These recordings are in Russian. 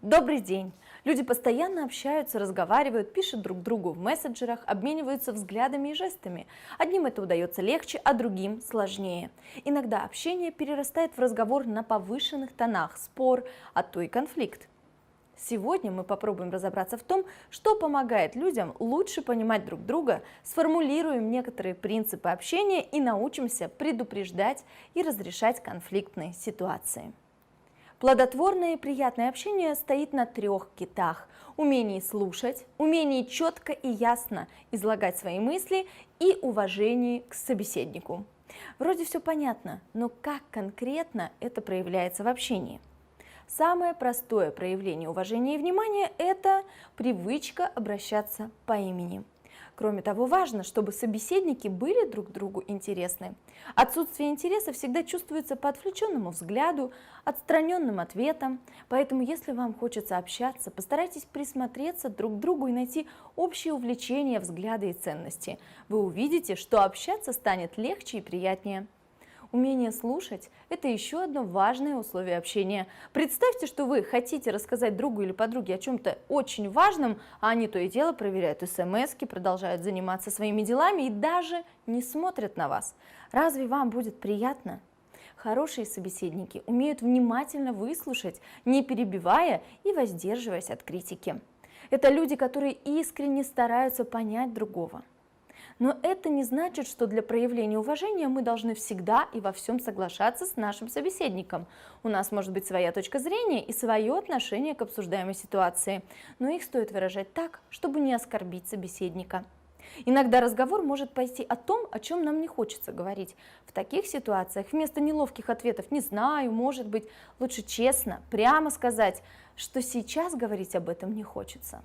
Добрый день! Люди постоянно общаются, разговаривают, пишут друг другу в мессенджерах, обмениваются взглядами и жестами. Одним это удается легче, а другим сложнее. Иногда общение перерастает в разговор на повышенных тонах, спор, а то и конфликт. Сегодня мы попробуем разобраться в том, что помогает людям лучше понимать друг друга, сформулируем некоторые принципы общения и научимся предупреждать и разрешать конфликтные ситуации. Плодотворное и приятное общение стоит на 3 китах: умении слушать, умении четко и ясно излагать свои мысли и уважении к собеседнику. Вроде все понятно, но как конкретно это проявляется в общении? Самое простое проявление уважения и внимания – это привычка обращаться по имени. Кроме того, важно, чтобы собеседники были друг другу интересны. Отсутствие интереса всегда чувствуется по отвлеченному взгляду, отстраненным ответам, поэтому если вам хочется общаться, постарайтесь присмотреться друг к другу и найти общие увлечения, взгляды и ценности. Вы увидите, что общаться станет легче и приятнее. Умение слушать – это еще одно важное условие общения. Представьте, что вы хотите рассказать другу или подруге о чем-то очень важном, а они то и дело проверяют смски, продолжают заниматься своими делами и даже не смотрят на вас. Разве вам будет приятно? Хорошие собеседники умеют внимательно выслушать, не перебивая и воздерживаясь от критики. Это люди, которые искренне стараются понять другого. Но это не значит, что для проявления уважения мы должны всегда и во всем соглашаться с нашим собеседником. У нас может быть своя точка зрения и свое отношение к обсуждаемой ситуации, но их стоит выражать так, чтобы не оскорбить собеседника. Иногда разговор может пойти о том, о чем нам не хочется говорить. В таких ситуациях вместо неловких ответов «не знаю», «может быть», лучше честно, прямо сказать, что сейчас говорить об этом не хочется.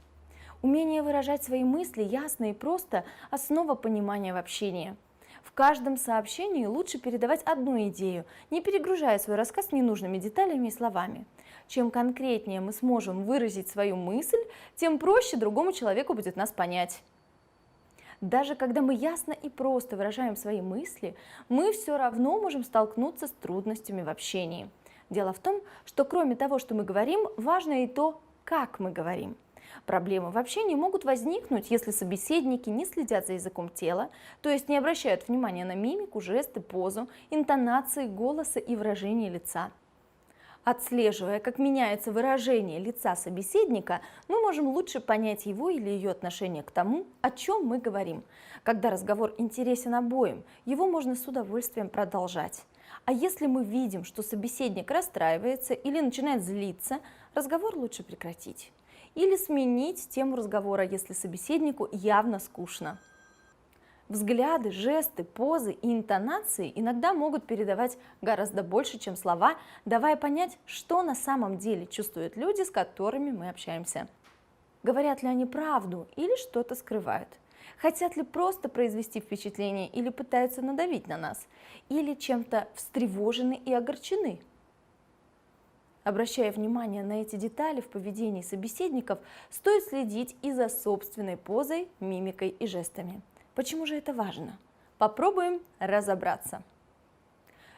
Умение выражать свои мысли ясно и просто – основа понимания в общении. В каждом сообщении лучше передавать одну идею, не перегружая свой рассказ ненужными деталями и словами. Чем конкретнее мы сможем выразить свою мысль, тем проще другому человеку будет нас понять. Даже когда мы ясно и просто выражаем свои мысли, мы все равно можем столкнуться с трудностями в общении. Дело в том, что кроме того, что мы говорим, важно и то, как мы говорим. Проблемы в общении могут возникнуть, если собеседники не следят за языком тела, то есть не обращают внимания на мимику, жесты, позу, интонации голоса и выражение лица. Отслеживая, как меняется выражение лица собеседника, мы можем лучше понять его или ее отношение к тому, о чем мы говорим. Когда разговор интересен обоим, его можно с удовольствием продолжать. А если мы видим, что собеседник расстраивается или начинает злиться, разговор лучше прекратить. Или сменить тему разговора, если собеседнику явно скучно. Взгляды, жесты, позы и интонации иногда могут передавать гораздо больше, чем слова, давая понять, что на самом деле чувствуют люди, с которыми мы общаемся. Говорят ли они правду или что-то скрывают? Хотят ли просто произвести впечатление или пытаются надавить на нас? Или чем-то встревожены и огорчены? Обращая внимание на эти детали в поведении собеседников, стоит следить и за собственной позой, мимикой и жестами. Почему же это важно? Попробуем разобраться.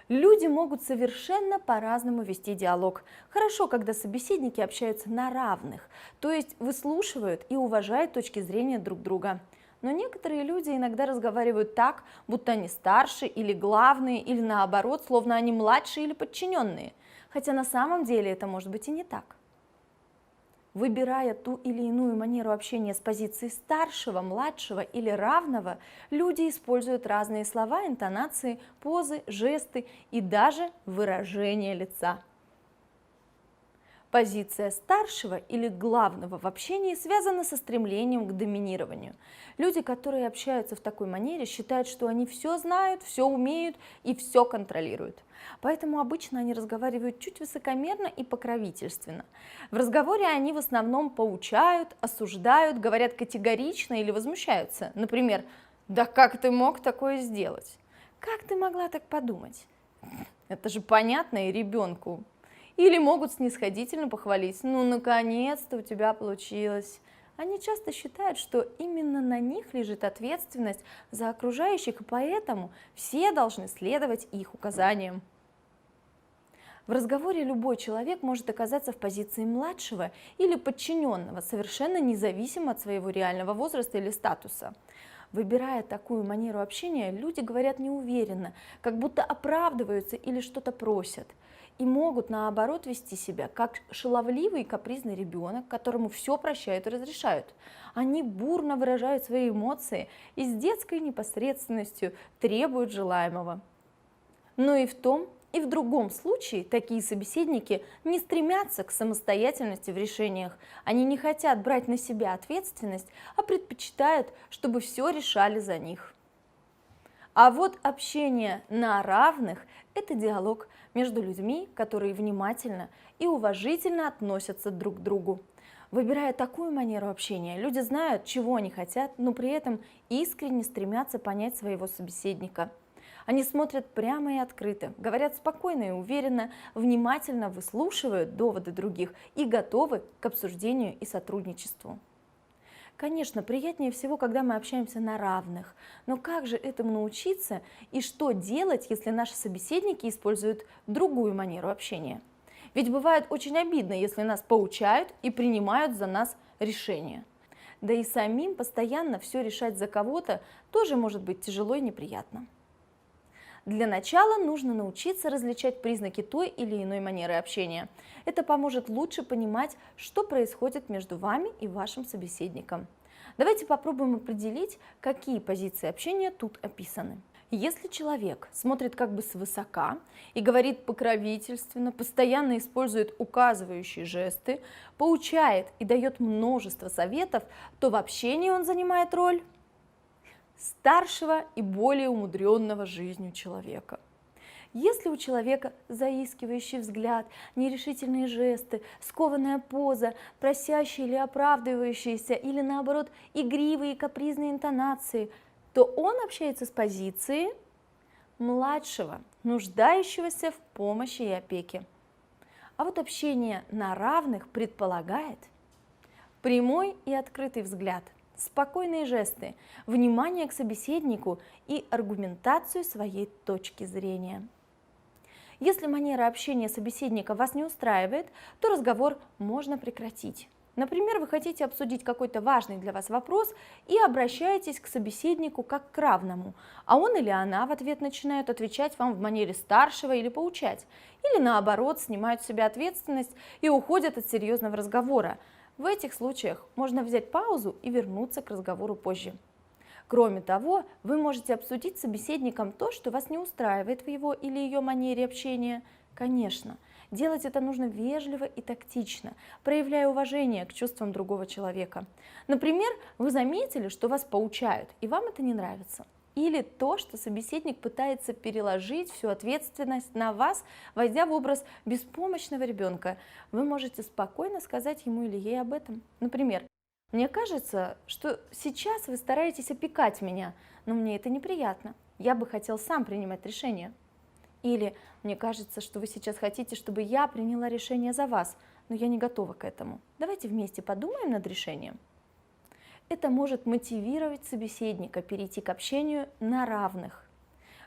Люди могут совершенно по-разному вести диалог. Хорошо, когда собеседники общаются на равных, то есть выслушивают и уважают точки зрения друг друга. Но некоторые люди иногда разговаривают так, будто они старше или главные, или наоборот, словно они младшие или подчиненные. Хотя на самом деле это может быть и не так. Выбирая ту или иную манеру общения с позиции старшего, младшего или равного, люди используют разные слова, интонации, позы, жесты и даже выражение лица. Позиция старшего или главного в общении связана со стремлением к доминированию. Люди, которые общаются в такой манере, считают, что они все знают, все умеют и все контролируют. Поэтому обычно они разговаривают чуть высокомерно и покровительственно. В разговоре они в основном поучают, осуждают, говорят категорично или возмущаются. Например, «Да как ты мог такое сделать? Как ты могла так подумать? Это же понятно и ребенку». Или могут снисходительно похвалить: «Ну, наконец-то у тебя получилось». Они часто считают, что именно на них лежит ответственность за окружающих, и поэтому все должны следовать их указаниям. В разговоре любой человек может оказаться в позиции младшего или подчиненного, совершенно независимо от своего реального возраста или статуса. Выбирая такую манеру общения, люди говорят неуверенно, как будто оправдываются или что-то просят. И могут, наоборот, вести себя как шаловливый и капризный ребенок, которому все прощают и разрешают. Они бурно выражают свои эмоции и с детской непосредственностью требуют желаемого. Но и в том, и в другом случае такие собеседники не стремятся к самостоятельности в решениях. Они не хотят брать на себя ответственность, а предпочитают, чтобы все решали за них. А вот общение на равных – это диалог между людьми, которые внимательно и уважительно относятся друг к другу. Выбирая такую манеру общения, люди знают, чего они хотят, но при этом искренне стремятся понять своего собеседника. Они смотрят прямо и открыто, говорят спокойно и уверенно, внимательно выслушивают доводы других и готовы к обсуждению и сотрудничеству. Конечно, приятнее всего, когда мы общаемся на равных, но как же этому научиться и что делать, если наши собеседники используют другую манеру общения? Ведь бывает очень обидно, если нас поучают и принимают за нас решения. Да и самим постоянно все решать за кого-то тоже может быть тяжело и неприятно. Для начала нужно научиться различать признаки той или иной манеры общения. Это поможет лучше понимать, что происходит между вами и вашим собеседником. Давайте попробуем определить, какие позиции общения тут описаны. Если человек смотрит как бы свысока и говорит покровительственно, постоянно использует указывающие жесты, поучает и дает множество советов, то в общении он занимает роль старшего и более умудренного жизнью человека. Если у человека заискивающий взгляд, нерешительные жесты, скованная поза, просящие или оправдывающиеся, или наоборот игривые и капризные интонации, то он общается с позиции младшего, нуждающегося в помощи и опеке. А вот общение на равных предполагает прямой и открытый взгляд, спокойные жесты, внимание к собеседнику и аргументацию своей точки зрения. Если манера общения собеседника вас не устраивает, то разговор можно прекратить. Например, вы хотите обсудить какой-то важный для вас вопрос и обращаетесь к собеседнику как к равному, а он или она в ответ начинают отвечать вам в манере старшего или поучать, или наоборот снимают с себя ответственность и уходят от серьезного разговора. В этих случаях можно взять паузу и вернуться к разговору позже. Кроме того, вы можете обсудить с собеседником то, что вас не устраивает в его или ее манере общения. Конечно, делать это нужно вежливо и тактично, проявляя уважение к чувствам другого человека. Например, вы заметили, что вас поучают, и вам это не нравится. Или то, что собеседник пытается переложить всю ответственность на вас, войдя в образ беспомощного ребенка. Вы можете спокойно сказать ему или ей об этом. Например, «Мне кажется, что сейчас вы стараетесь опекать меня, но мне это неприятно. Я бы хотел сам принимать решение». Или «Мне кажется, что вы сейчас хотите, чтобы я приняла решение за вас, но я не готова к этому. Давайте вместе подумаем над решением». Это может мотивировать собеседника перейти к общению на равных.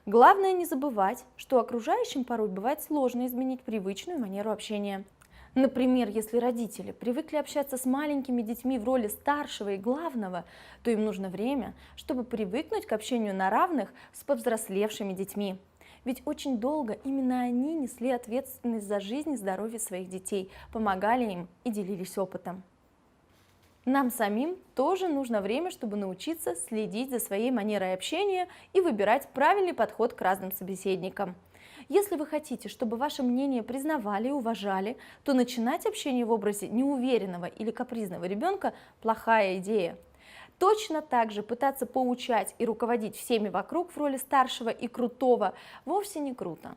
Главное не забывать, что окружающим порой бывает сложно изменить привычную манеру общения. Например, если родители привыкли общаться с маленькими детьми в роли старшего и главного, то им нужно время, чтобы привыкнуть к общению на равных с повзрослевшими детьми. Ведь очень долго именно они несли ответственность за жизнь и здоровье своих детей, помогали им и делились опытом. Нам самим тоже нужно время, чтобы научиться следить за своей манерой общения и выбирать правильный подход к разным собеседникам. Если вы хотите, чтобы ваше мнение признавали и уважали, то начинать общение в образе неуверенного или капризного ребенка – плохая идея. Точно так же пытаться поучать и руководить всеми вокруг в роли старшего и крутого вовсе не круто.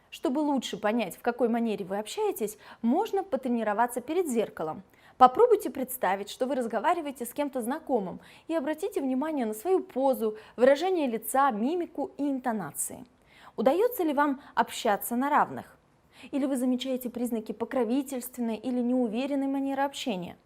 Чтобы лучше понять, в какой манере вы общаетесь, можно потренироваться перед зеркалом. Попробуйте представить, что вы разговариваете с кем-то знакомым, и обратите внимание на свою позу, выражение лица, мимику и интонации. Удается ли вам общаться на равных? Или вы замечаете признаки покровительственной или неуверенной манеры общения?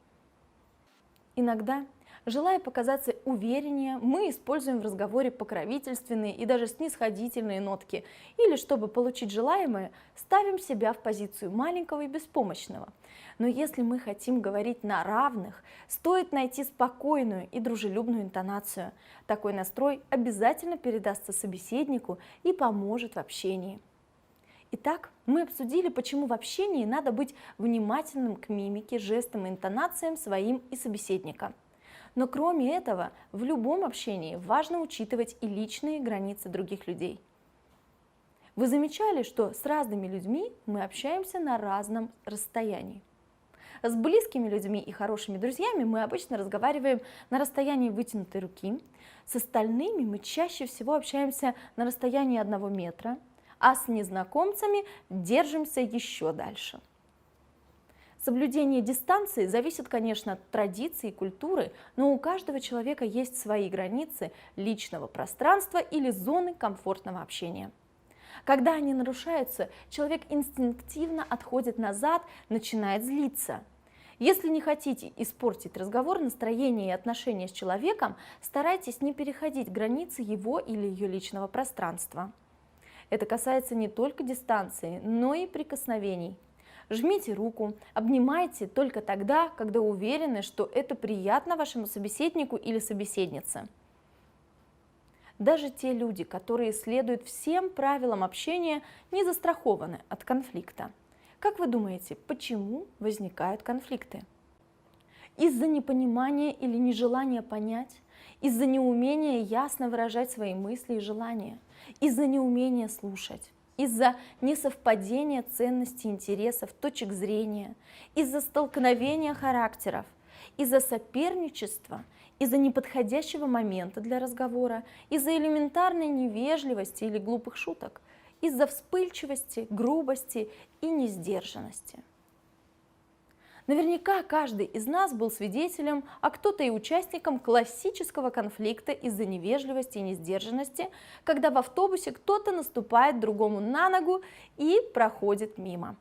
Иногда Желая показаться увереннее, мы используем в разговоре покровительственные и даже снисходительные нотки, или, чтобы получить желаемое, ставим себя в позицию маленького и беспомощного. Но если мы хотим говорить на равных, стоит найти спокойную и дружелюбную интонацию. Такой настрой обязательно передастся собеседнику и поможет в общении. Итак, мы обсудили, почему в общении надо быть внимательным к мимике, жестам и интонациям своим и собеседника. Но кроме этого, в любом общении важно учитывать и личные границы других людей. Вы замечали, что с разными людьми мы общаемся на разном расстоянии? С близкими людьми и хорошими друзьями мы обычно разговариваем на расстоянии вытянутой руки, с остальными мы чаще всего общаемся на расстоянии 1 метра, а с незнакомцами держимся еще дальше. Соблюдение дистанции зависит, конечно, от традиций и культуры, но у каждого человека есть свои границы личного пространства или зоны комфортного общения. Когда они нарушаются, человек инстинктивно отходит назад, начинает злиться. Если не хотите испортить разговор, настроение и отношения с человеком, старайтесь не переходить границы его или ее личного пространства. Это касается не только дистанции, но и прикосновений. Жмите руку, обнимайте только тогда, когда уверены, что это приятно вашему собеседнику или собеседнице. Даже те люди, которые следуют всем правилам общения, не застрахованы от конфликта. Как вы думаете, почему возникают конфликты? Из-за непонимания или нежелания понять, из-за неумения ясно выражать свои мысли и желания, из-за неумения слушать, из-за несовпадения ценностей, интересов, точек зрения, из-за столкновения характеров, из-за соперничества, из-за неподходящего момента для разговора, из-за элементарной невежливости или глупых шуток, из-за вспыльчивости, грубости и несдержанности. Наверняка каждый из нас был свидетелем, а кто-то и участником классического конфликта из-за невежливости и несдержанности, когда в автобусе кто-то наступает другому на ногу и проходит мимо.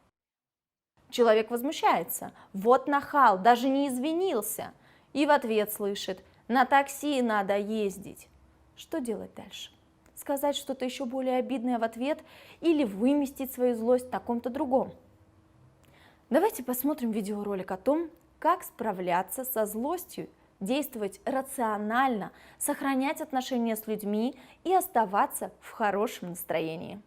Человек возмущается: «Вот нахал, даже не извинился!» И в ответ слышит: «На такси надо ездить». Что делать дальше? Сказать что-то еще более обидное в ответ или выместить свою злость на ком-то другом? Давайте посмотрим видеоролик о том, как справляться со злостью, действовать рационально, сохранять отношения с людьми и оставаться в хорошем настроении.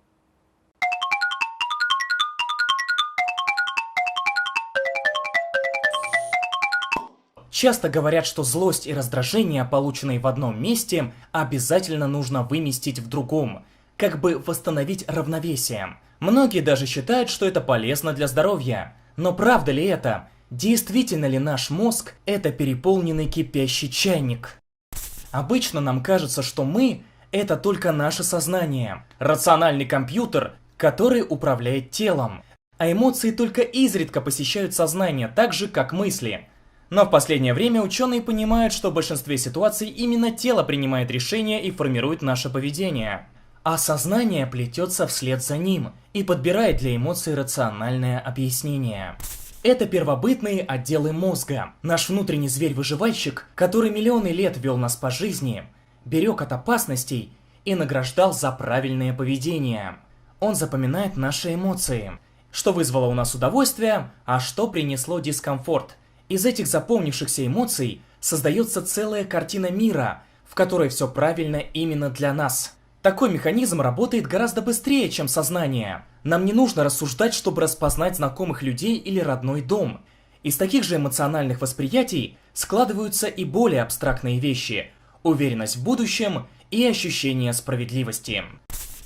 Часто говорят, что злость и раздражение, полученные в одном месте, обязательно нужно выместить в другом, как бы восстановить равновесие. Многие даже считают, что это полезно для здоровья. Но правда ли это? Действительно ли наш мозг – это переполненный кипящий чайник? Обычно нам кажется, что мы – это только наше сознание, рациональный компьютер, который управляет телом. А эмоции только изредка посещают сознание, так же, как мысли. Но в последнее время ученые понимают, что в большинстве ситуаций именно тело принимает решения и формирует наше поведение. А сознание плетется вслед за ним и подбирает для эмоций рациональное объяснение. Это первобытные отделы мозга. Наш внутренний зверь-выживальщик, который миллионы лет вел нас по жизни, берег от опасностей и награждал за правильное поведение. Он запоминает наши эмоции, что вызвало у нас удовольствие, а что принесло дискомфорт. Из этих запомнившихся эмоций создается целая картина мира, в которой все правильно именно для нас. Такой механизм работает гораздо быстрее, чем сознание. Нам не нужно рассуждать, чтобы распознать знакомых людей или родной дом. Из таких же эмоциональных восприятий складываются и более абстрактные вещи – уверенность в будущем и ощущение справедливости.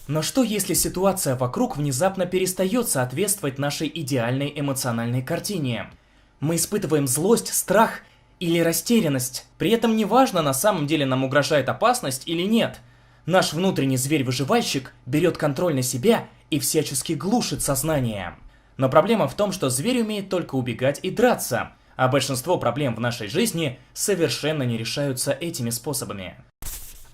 Но что если ситуация вокруг внезапно перестает соответствовать нашей идеальной эмоциональной картине? Мы испытываем злость, страх или растерянность. При этом неважно, на самом деле нам угрожает опасность или нет. Наш внутренний зверь-выживальщик берет контроль на себя и всячески глушит сознание. Но проблема в том, что зверь умеет только убегать и драться, а большинство проблем в нашей жизни совершенно не решаются этими способами.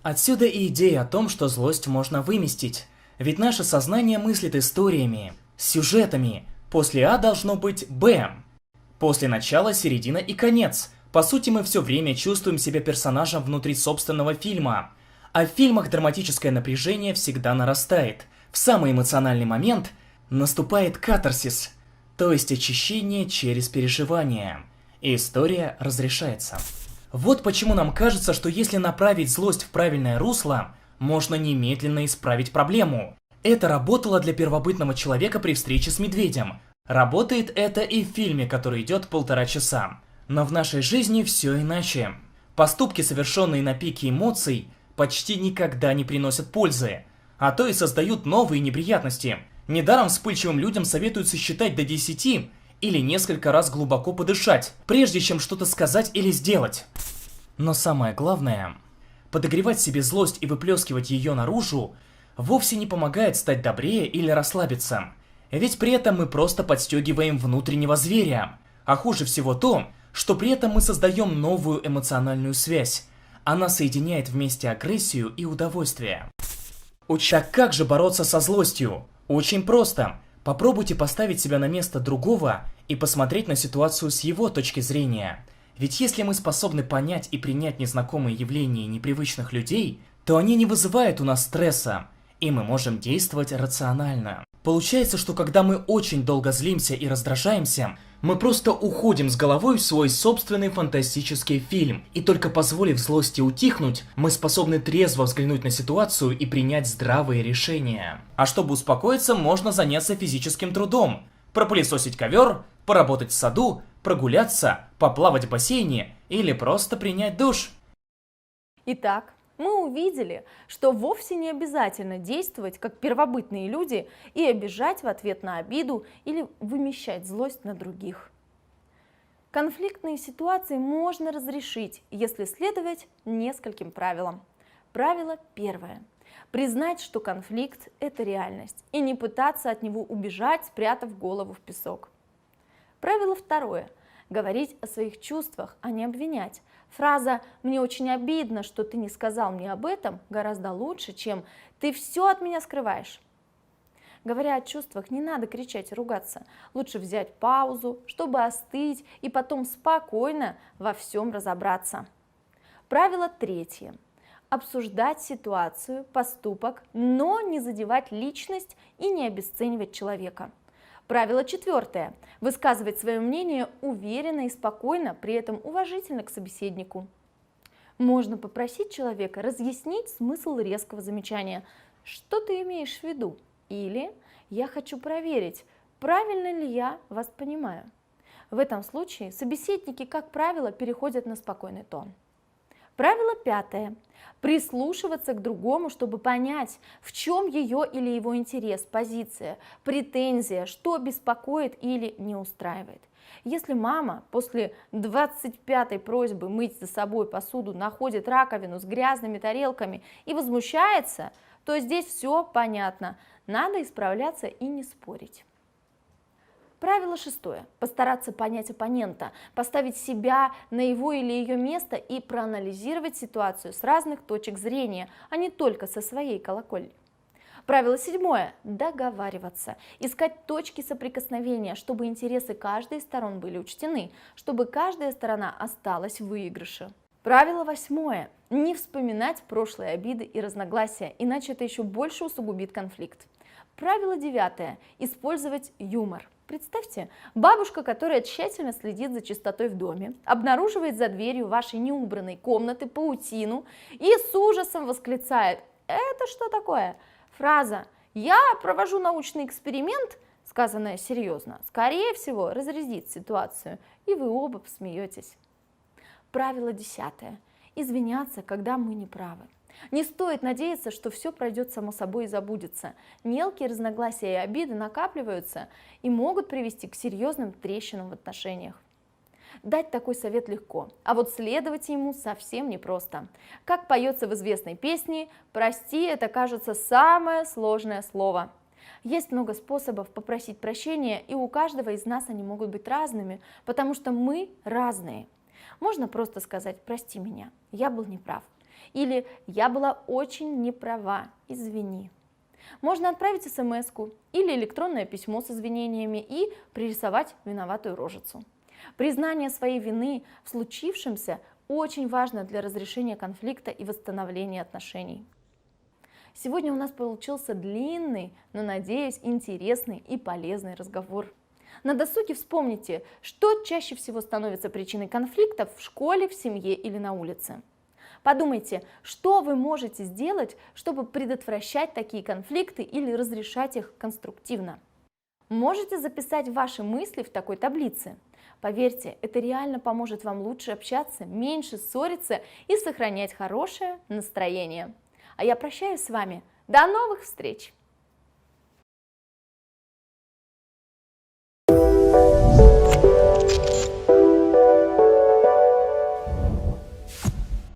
Отсюда и идея о том, что злость можно выместить. Ведь наше сознание мыслит историями, сюжетами. После А должно быть Б. После начала, середина и конец. По сути, мы все время чувствуем себя персонажем внутри собственного фильма. А в фильмах драматическое напряжение всегда нарастает. В самый эмоциональный момент наступает катарсис, то есть очищение через переживание. И история разрешается. Вот почему нам кажется, что если направить злость в правильное русло, можно немедленно исправить проблему. Это работало для первобытного человека при встрече с медведем. Работает это и в фильме, который идет 1,5 часа. Но в нашей жизни все иначе. Поступки, совершенные на пике эмоций, почти никогда не приносят пользы, а то и создают новые неприятности. Недаром вспыльчивым людям советуют сосчитать до 10 или несколько раз глубоко подышать, прежде чем что-то сказать или сделать. Но самое главное, подогревать себе злость и выплескивать ее наружу вовсе не помогает стать добрее или расслабиться. Ведь при этом мы просто подстегиваем внутреннего зверя. А хуже всего то, что при этом мы создаем новую эмоциональную связь. Она соединяет вместе агрессию и удовольствие. Так как же бороться со злостью? Очень просто. Попробуйте поставить себя на место другого и посмотреть на ситуацию с его точки зрения. Ведь если мы способны понять и принять незнакомые явления непривычных людей, то они не вызывают у нас стресса, и мы можем действовать рационально. Получается, что когда мы очень долго злимся и раздражаемся, мы просто уходим с головой в свой собственный фантастический фильм, и только позволив злости утихнуть, мы способны трезво взглянуть на ситуацию и принять здравые решения. А чтобы успокоиться, можно заняться физическим трудом, пропылесосить ковер, поработать в саду, прогуляться, поплавать в бассейне или просто принять душ. Итак, мы увидели, что вовсе не обязательно действовать как первобытные люди и обижать в ответ на обиду или вымещать злость на других. Конфликтные ситуации можно разрешить, если следовать нескольким правилам. Правило первое. Признать, что конфликт – это реальность, и не пытаться от него убежать, спрятав голову в песок. Правило второе. Говорить о своих чувствах, а не обвинять. Фраза «мне очень обидно, что ты не сказал мне об этом» гораздо лучше, чем «ты все от меня скрываешь». Говоря о чувствах, не надо кричать и ругаться. Лучше взять паузу, чтобы остыть и потом спокойно во всем разобраться. Правило третье. Обсуждать ситуацию, поступок, но не задевать личность и не обесценивать человека. Правило четвертое. Высказывать свое мнение уверенно и спокойно, при этом уважительно к собеседнику. Можно попросить человека разъяснить смысл резкого замечания. Что ты имеешь в виду? Или я хочу проверить, правильно ли я вас понимаю. В этом случае собеседники, как правило, переходят на спокойный тон. Правило пятое. Прислушиваться к другому, чтобы понять, в чем ее или его интерес, позиция, претензия, что беспокоит или не устраивает. Если мама после 25-й просьбы мыть за собой посуду находит раковину с грязными тарелками и возмущается, то здесь все понятно, надо исправляться и не спорить. Правило шестое. Постараться понять оппонента, поставить себя на его или ее место и проанализировать ситуацию с разных точек зрения, а не только со своей колокольни. Правило седьмое. Договариваться, искать точки соприкосновения, чтобы интересы каждой из сторон были учтены, чтобы каждая сторона осталась в выигрыше. Правило восьмое. Не вспоминать прошлые обиды и разногласия, иначе это еще больше усугубит конфликт. Правило девятое. Использовать юмор. Представьте, бабушка, которая тщательно следит за чистотой в доме, обнаруживает за дверью вашей неубранной комнаты паутину и с ужасом восклицает: «Это что такое?» Фраза «я провожу научный эксперимент», сказанная серьезно, скорее всего разрядит ситуацию, и вы оба посмеетесь. Правило десятое. Извиняться, когда мы не правы. Не стоит надеяться, что все пройдет само собой и забудется. Мелкие разногласия и обиды накапливаются и могут привести к серьезным трещинам в отношениях. Дать такой совет легко, а вот следовать ему совсем непросто. Как поется в известной песне, «Прости» — это, кажется, самое сложное слово. Есть много способов попросить прощения, и у каждого из нас они могут быть разными, потому что мы разные. Можно просто сказать «прости меня, я был неправ». Или «я была очень неправа, извини». Можно отправить смс-ку или электронное письмо с извинениями и пририсовать виноватую рожицу. Признание своей вины в случившемся очень важно для разрешения конфликта и восстановления отношений. Сегодня у нас получился длинный, но, надеюсь, интересный и полезный разговор. На досуге вспомните, что чаще всего становится причиной конфликтов в школе, в семье или на улице. Подумайте, что вы можете сделать, чтобы предотвращать такие конфликты или разрешать их конструктивно. Можете записать ваши мысли в такой таблице. Поверьте, это реально поможет вам лучше общаться, меньше ссориться и сохранять хорошее настроение. А я прощаюсь с вами. До новых встреч!